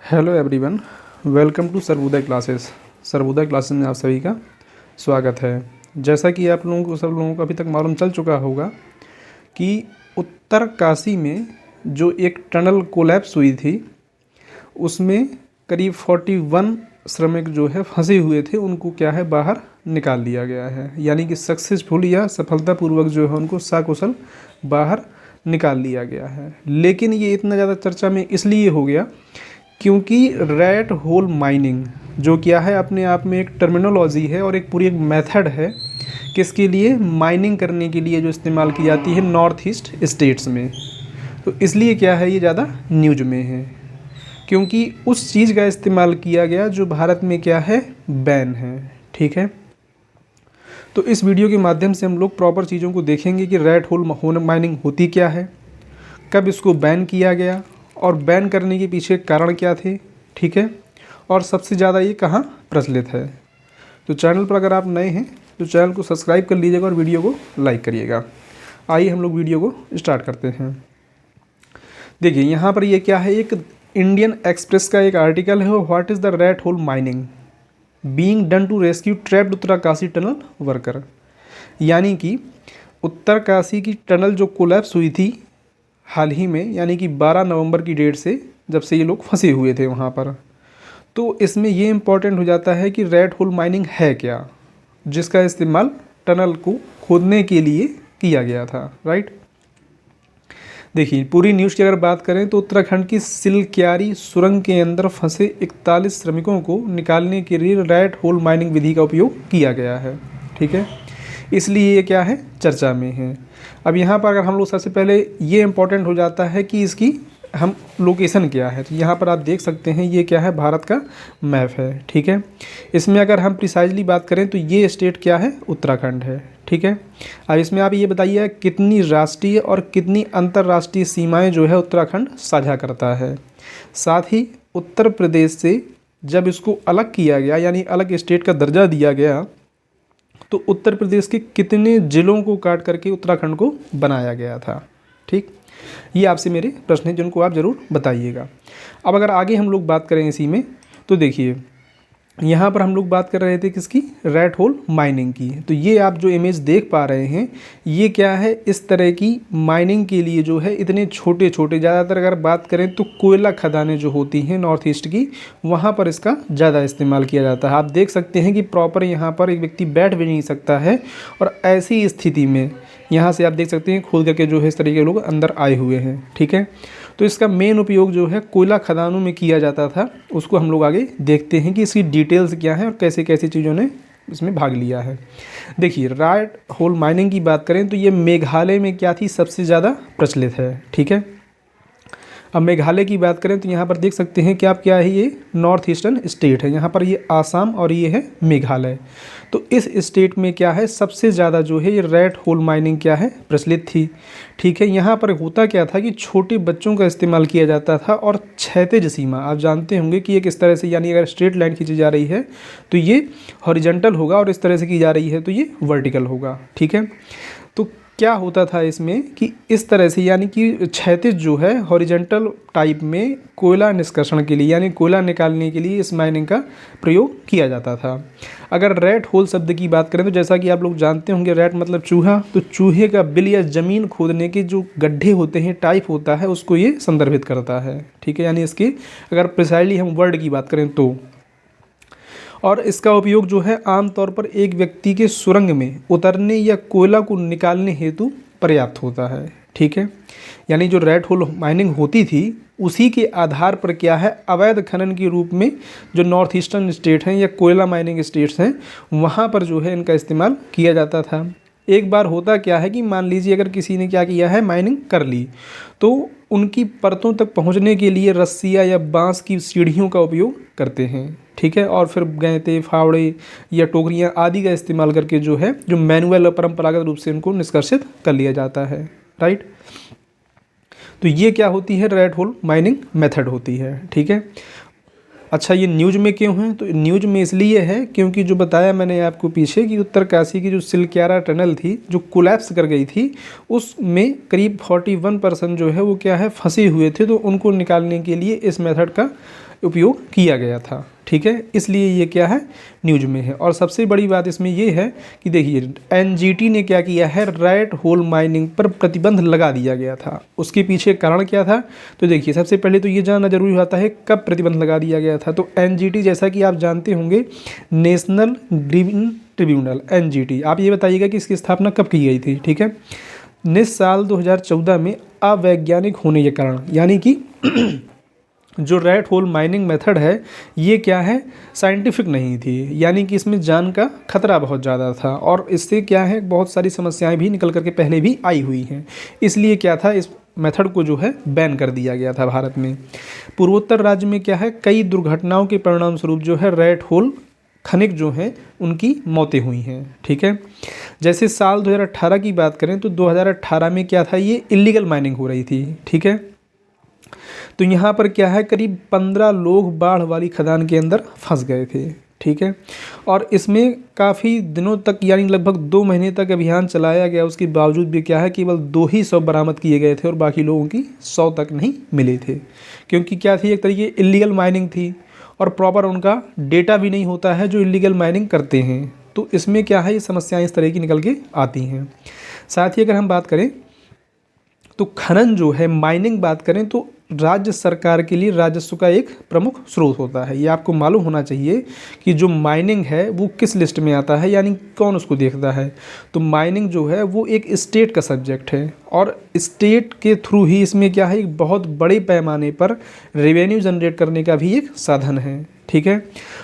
Hello everyone, welcome to Sarvodaya classes. Sarvodaya classes में आप सभी का स्वागत है। जैसा कि आप लोगों को सब लोगों को अभी तक मालूम चल चुका होगा कि उत्तरकाशी में जो एक टनल कोलैप्स हुई थी उसमें करीब 41 श्रमिक जो है फंसे हुए थे, उनको क्या है बाहर निकाल लिया गया है। यानी कि सक्सेसफुल या सफलतापूर्वक जो है उनको सकुशल बाहर निकाल लिया गया है। लेकिन ये इतना ज़्यादा चर्चा में इसलिए हो गया क्योंकि रैट होल माइनिंग जो क्या है अपने आप में एक टर्मिनोलॉजी है और एक पूरी एक मेथड है किसके लिए, माइनिंग करने के लिए, जो इस्तेमाल की जाती है नॉर्थ ईस्ट स्टेट्स में। तो इसलिए क्या है ये ज़्यादा न्यूज में है क्योंकि उस चीज़ का इस्तेमाल किया गया जो भारत में क्या है बैन है। ठीक है, तो इस वीडियो के माध्यम से हम लोग प्रॉपर चीज़ों को देखेंगे कि रैट होल माइनिंग होती क्या है, कब इसको बैन किया गया और बैन करने के पीछे कारण क्या थे। ठीक है, और सबसे ज़्यादा ये कहाँ प्रचलित है। तो चैनल पर अगर आप नए हैं तो चैनल को सब्सक्राइब कर लीजिएगा और वीडियो को लाइक करिएगा। आइए हम लोग वीडियो को स्टार्ट करते हैं। देखिए यहाँ पर ये क्या है, एक इंडियन एक्सप्रेस का एक आर्टिकल है, what is the rat hole mining being done to rescue trapped Uttarkashi tunnel worker. यानी कि उत्तरकाशी की टनल जो कोलैप्स हुई थी हाल ही में, यानी कि 12 नवंबर की डेट से, जब से ये लोग फंसे हुए थे वहाँ पर। तो इसमें ये इम्पॉर्टेंट हो जाता है कि रैट होल माइनिंग है क्या, जिसका इस्तेमाल टनल को खोदने के लिए किया गया था। राइट, देखिए पूरी न्यूज़ की अगर बात करें तो उत्तराखंड की सिलक्यारी सुरंग के अंदर फंसे 41 श्रमिकों को निकालने के लिए रैट होल माइनिंग विधि का उपयोग किया गया है। ठीक है, इसलिए ये क्या है चर्चा में है। अब यहाँ पर अगर हम लोग सबसे पहले ये इम्पोर्टेंट हो जाता है कि इसकी हम लोकेशन क्या है। तो यहाँ पर आप देख सकते हैं ये क्या है, भारत का मैप है। ठीक है, इसमें अगर हम प्रिसाइजली बात करें तो ये स्टेट क्या है, उत्तराखंड है। ठीक है, अब इसमें आप ये बताइए कितनी राष्ट्रीय और कितनी अंतर्राष्ट्रीय सीमाएं जो है उत्तराखंड साझा करता है। साथ ही उत्तर प्रदेश से जब इसको अलग किया गया, यानी अलग स्टेट का दर्जा दिया गया, तो उत्तर प्रदेश के कितने ज़िलों को काट करके उत्तराखंड को बनाया गया था। ठीक, ये आपसे मेरे प्रश्न हैं जिनको आप ज़रूर बताइएगा। अब अगर आगे हम लोग बात करें इसी में, तो देखिए यहाँ पर हम लोग बात कर रहे थे किसकी, रैट होल माइनिंग की। तो ये आप जो इमेज देख पा रहे हैं ये क्या है, इस तरह की माइनिंग के लिए जो है इतने छोटे छोटे, ज़्यादातर अगर बात करें तो कोयला खदानें जो होती हैं नॉर्थ ईस्ट की, वहाँ पर इसका ज़्यादा इस्तेमाल किया जाता है। आप देख सकते हैं कि प्रॉपर यहाँ पर एक व्यक्ति बैठ भी नहीं सकता है, और ऐसी स्थिति में यहाँ से आप देख सकते हैं खोद करके जो है इस तरीके के लोग अंदर आए हुए हैं। ठीक है, तो इसका मेन उपयोग जो है कोयला खदानों में किया जाता था। उसको हम लोग आगे देखते हैं कि इसकी डिटेल्स क्या हैं और कैसे कैसे चीज़ों ने इसमें भाग लिया है। देखिए रैट होल माइनिंग की बात करें तो ये मेघालय में क्या थी, सबसे ज़्यादा प्रचलित है। ठीक है, अब मेघालय की बात करें तो यहाँ पर देख सकते हैं कि आप क्या है, ये नॉर्थ ईस्टर्न स्टेट है। यहाँ पर ये आसाम और ये है मेघालय। तो इस स्टेट में क्या है सबसे ज़्यादा जो है ये रैट होल माइनिंग क्या है प्रचलित थी। ठीक है, यहाँ पर होता क्या था कि छोटे बच्चों का इस्तेमाल किया जाता था, और क्षैतिज सीमा आप जानते होंगे कि ये किस तरह से, यानी अगर स्ट्रेट लाइन खींची जा रही है तो ये हॉरिजॉन्टल होगा, और इस तरह से की जा रही है तो ये वर्टिकल होगा। ठीक है, तो क्या होता था इसमें कि इस तरह से, यानी कि क्षैतिज जो है हॉरिजॉन्टल टाइप में कोयला निष्कर्षण के लिए, यानी कोयला निकालने के लिए इस माइनिंग का प्रयोग किया जाता था। अगर रैट होल शब्द की बात करें तो जैसा कि आप लोग जानते होंगे रैट मतलब चूहा, तो चूहे का बिल या ज़मीन खोदने के जो गड्ढे होते हैं, टाइप होता है, उसको ये संदर्भित करता है। ठीक है, यानी इसकी अगर प्रिसाइजली हम वर्ड की बात करें तो, और इसका उपयोग जो है आमतौर पर एक व्यक्ति के सुरंग में उतरने या कोयला को निकालने हेतु पर्याप्त होता है। ठीक है, यानी जो रैट होल माइनिंग होती थी उसी के आधार पर क्या है अवैध खनन के रूप में जो नॉर्थ ईस्टर्न स्टेट हैं या कोयला माइनिंग स्टेट्स हैं वहाँ पर जो है इनका इस्तेमाल किया जाता था। एक बार होता क्या है कि मान लीजिए अगर किसी ने क्या किया है, माइनिंग कर ली, तो उनकी परतों तक पहुँचने के लिए रस्सियाँ या बाँस की सीढ़ियों का उपयोग करते हैं। ठीक है, और फिर गैंते, फावड़े या टोकरियाँ आदि का इस्तेमाल करके जो है जो मैनुअल और परंपरागत रूप से उनको निष्कर्षित कर लिया जाता है। राइट, तो ये क्या होती है, रैट होल माइनिंग मेथड होती है। ठीक है, अच्छा ये न्यूज़ में क्यों है, तो न्यूज़ में इसलिए है क्योंकि जो बताया मैंने आपको पीछे कि उत्तरकाशी की जो सिलक्यारा टनल थी जो कोलैप्स कर गई थी, उसमें करीब 41% जो है वो क्या है फंसे हुए थे। तो उनको निकालने के लिए इस मेथड का उपयोग किया गया था। ठीक है, इसलिए ये क्या है, न्यूज में है। और सबसे बड़ी बात इसमें ये है कि देखिए एनजीटी ने क्या किया है, रेड होल माइनिंग पर प्रतिबंध लगा दिया गया था। उसके पीछे कारण क्या था, तो देखिए सबसे पहले तो ये जानना जरूरी होता है कब प्रतिबंध लगा दिया गया था। तो एनजीटी जैसा कि आप जानते होंगे, नेशनल ग्रीन ट्रिब्यूनल, एनजीटी, आप ये बताइएगा कि इसकी स्थापना कब की गई थी। ठीक है, साल 2014 में अवैज्ञानिक होने के कारण, यानी कि जो रेड होल माइनिंग मेथड है ये क्या है, साइंटिफिक नहीं थी, यानी कि इसमें जान का खतरा बहुत ज़्यादा था और इससे क्या है बहुत सारी समस्याएं भी निकल करके पहले भी आई हुई हैं। इसलिए क्या था, इस मेथड को जो है बैन कर दिया गया था भारत में। पूर्वोत्तर राज्य में क्या है, कई दुर्घटनाओं के परिणाम स्वरूप जो है रेड होल खनिक जो हैं उनकी मौतें हुई हैं। ठीक है, जैसे साल 2018 की बात करें तो 2018 में क्या था, ये इलीगल माइनिंग हो रही थी। ठीक है, तो यहाँ पर क्या है, करीब 15 लोग बाढ़ वाली खदान के अंदर फंस गए थे। ठीक है, और इसमें काफ़ी दिनों तक यानी लगभग 2 महीने तक अभियान चलाया गया। उसके बावजूद भी क्या है, केवल 2 ही शव बरामद किए गए थे और बाकी लोगों की 100 तक नहीं मिले थे, क्योंकि क्या थी, एक तरीके इलीगल माइनिंग थी और प्रॉपर उनका डेटा भी नहीं होता है जो इलीगल माइनिंग करते हैं। तो इसमें क्या है, ये समस्याएं इस तरह की निकल के आती हैं। साथ ही अगर हम बात करें तो खनन जो है, माइनिंग बात करें तो राज्य सरकार के लिए राजस्व का एक प्रमुख स्रोत होता है। ये आपको मालूम होना चाहिए कि जो माइनिंग है वो किस लिस्ट में आता है, यानी कौन उसको देखता है। तो माइनिंग जो है वो एक स्टेट का सब्जेक्ट है और स्टेट के थ्रू ही इसमें क्या है, एक बहुत बड़े पैमाने पर रेवेन्यू जनरेट करने का भी एक साधन है। ठीक है,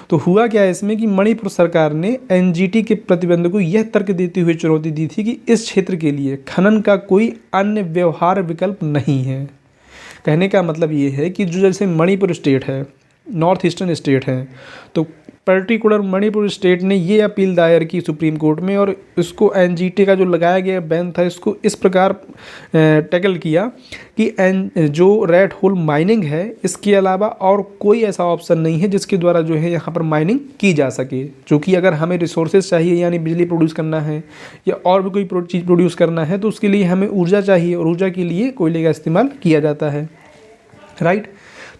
तो हुआ क्या है इसमें कि मणिपुर सरकार ने एनजीटी के प्रतिबंध को यह तर्क देते हुए चुनौती दी थी कि इस क्षेत्र के लिए खनन का कोई अन्य व्यवहार विकल्प नहीं है। कहने का मतलब ये है कि जो जैसे मणिपुर स्टेट है, नॉर्थ ईस्टर्न स्टेट है, तो पर्टिकुलर मणिपुर स्टेट ने ये अपील दायर की सुप्रीम कोर्ट में और इसको एनजीटी का जो लगाया गया बैन था इसको इस प्रकार टैकल किया कि जो रेड होल माइनिंग है इसके अलावा और कोई ऐसा ऑप्शन नहीं है जिसके द्वारा जो है यहाँ पर माइनिंग की जा सके। क्योंकि अगर हमें रिसोर्सेज चाहिए यानी बिजली प्रोड्यूस करना है या और भी कोई चीज़ प्रोड्यूस करना है तो उसके लिए हमें ऊर्जा चाहिए और ऊर्जा के लिए कोयले का इस्तेमाल किया जाता है। राइट,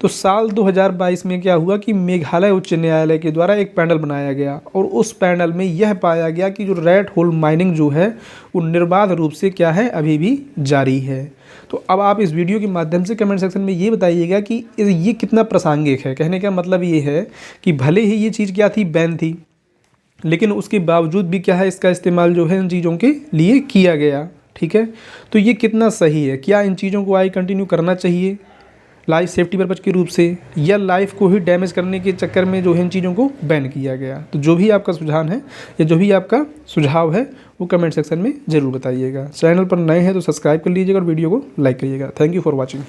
तो साल 2022 में क्या हुआ कि मेघालय उच्च न्यायालय के द्वारा एक पैनल बनाया गया और उस पैनल में यह पाया गया कि जो रेड होल माइनिंग जो है वो निर्बाध रूप से क्या है, अभी भी जारी है। तो अब आप इस वीडियो के माध्यम से कमेंट सेक्शन में ये बताइएगा कि ये कितना प्रासंगिक है। कहने का मतलब ये है कि भले ही ये चीज़ क्या थी, बैन थी, लेकिन उसके बावजूद भी क्या है, इसका इस्तेमाल जो है इन चीज़ों के लिए किया गया। ठीक है, तो ये कितना सही है, क्या इन चीज़ों को आगे कंटिन्यू करना चाहिए लाइफ सेफ्टी पर्पज के रूप से, या लाइफ को ही डैमेज करने के चक्कर में जो है इन चीज़ों को बैन किया गया। तो जो भी आपका सुझाव है या जो भी आपका सुझाव है वो कमेंट सेक्शन में ज़रूर बताइएगा। चैनल पर नए हैं तो सब्सक्राइब कर लीजिएगा और वीडियो को लाइक करिएगा। Thank you for watching.